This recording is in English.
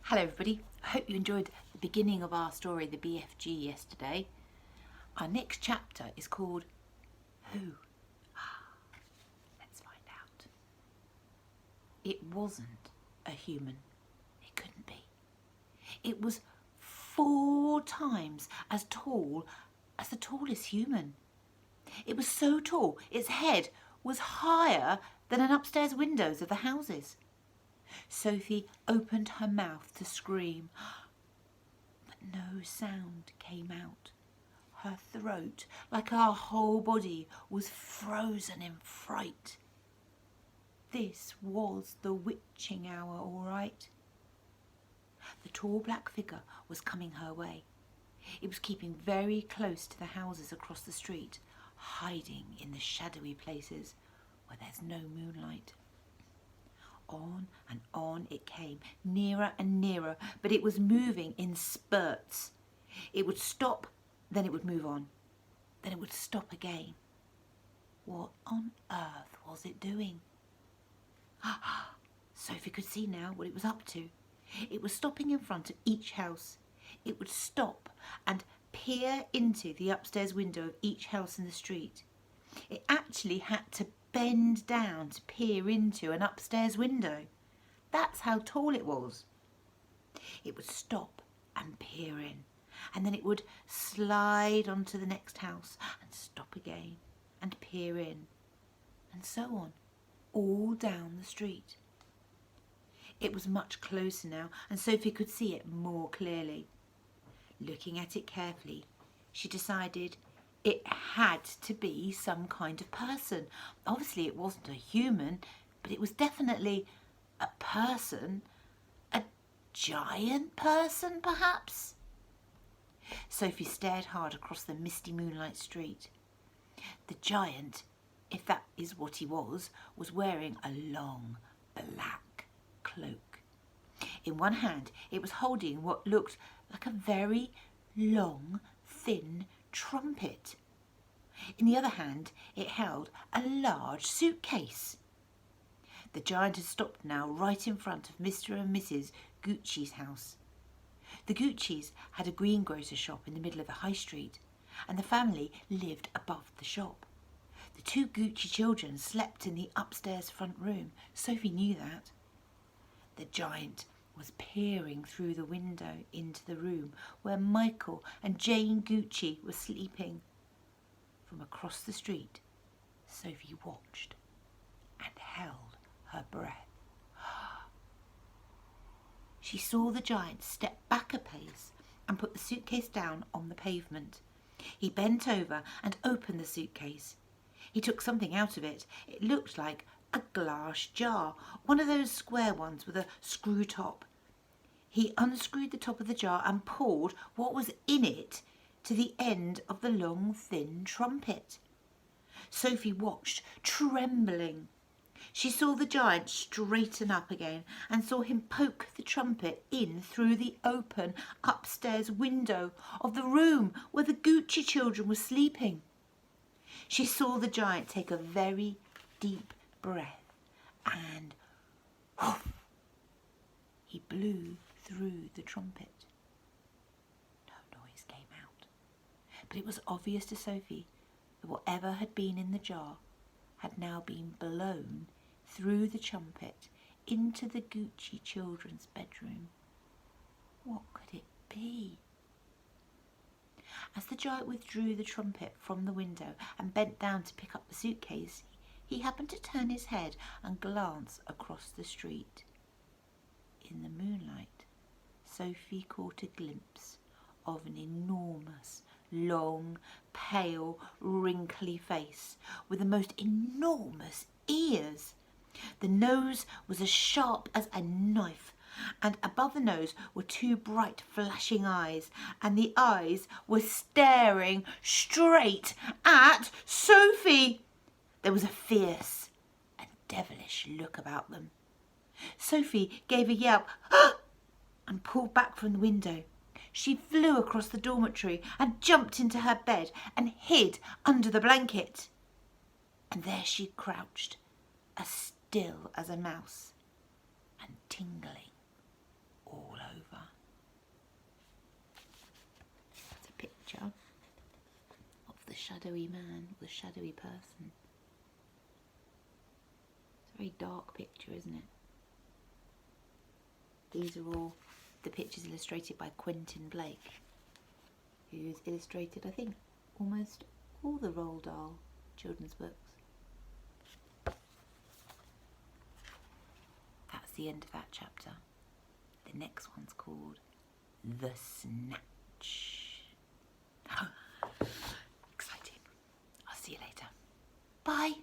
Hello everybody, I hope you enjoyed the beginning of our story, the BFG, yesterday. Our next chapter is called Who? Let's find out. It wasn't a human. It couldn't be. It was 4 times as tall as the tallest human. It was so tall, its head was higher than an upstairs windows of the houses. Sophie opened her mouth to scream, but no sound came out. Her throat, like her whole body, was frozen in fright. This was the witching hour, all right. The tall black figure was coming her way. It was keeping very close to the houses across the street, hiding in the shadowy places where there's no moonlight. On and on it came, nearer and nearer, but it was moving in spurts. It would stop, then it would move on. Then it would stop again. What on earth was it doing? Sophie could see now what it was up to. It was stopping in front of each house. It would stop and peer into the upstairs window of each house in the street. It actually had to bend down to peer into an upstairs window. That's how tall it was. It would stop and peer in, and then it would slide onto the next house and stop again and peer in, and so on, all down the street. It was much closer now, and Sophie could see it more clearly. Looking at it carefully, she decided it had to be some kind of person. Obviously it wasn't a human, but it was definitely a person. A giant person, perhaps? Sophie stared hard across the misty moonlight street. The giant, if that is what he was wearing a long black cloak. In one hand it was holding what looked like a very long, thin trumpet. In the other hand it held a large suitcase. The giant had stopped now right in front of Mr. and Mrs. Gucci's house. The Guccis had a greengrocer shop in the middle of the high street, and the family lived above the shop. The 2 Gucci children slept in the upstairs front room. Sophie knew that. The giant was peering through the window into the room where Michael and Jane Gucci were sleeping. From across the street, Sophie watched and held her breath. She saw the giant step back a pace and put the suitcase down on the pavement. He bent over and opened the suitcase. He took something out of it. It looked like a glass jar, one of those square ones with a screw top. He unscrewed the top of the jar and pulled what was in it to the end of the long, thin trumpet. Sophie watched, trembling. She saw the giant straighten up again and saw him poke the trumpet in through the open upstairs window of the room where the Gucci children were sleeping. She saw the giant take a very deep breath and whoof, he blew through the trumpet. No noise came out, but it was obvious to Sophie that whatever had been in the jar had now been blown through the trumpet into the Gucci children's bedroom. What could it be? As the giant withdrew the trumpet from the window and bent down to pick up the suitcase, he happened to turn his head and glance across the street. In the moonlight, Sophie caught a glimpse of an enormous, long, pale, wrinkly face with the most enormous ears. The nose was as sharp as a knife, and above the nose were 2 bright flashing eyes, and the eyes were staring straight at Sophie. There was a fierce and devilish look about them. Sophie gave a yelp and pulled back from the window. She flew across the dormitory and jumped into her bed and hid under the blanket. And there she crouched, as still as a mouse and tingling all over. shadowy man or the shadowy person. It's a very dark picture, isn't it? These are all the pictures illustrated by Quentin Blake, who's illustrated, I think, almost all the Roald Dahl children's books. That's the end of that chapter. The next one's called The Snatch. Exciting. I'll see you later. Bye.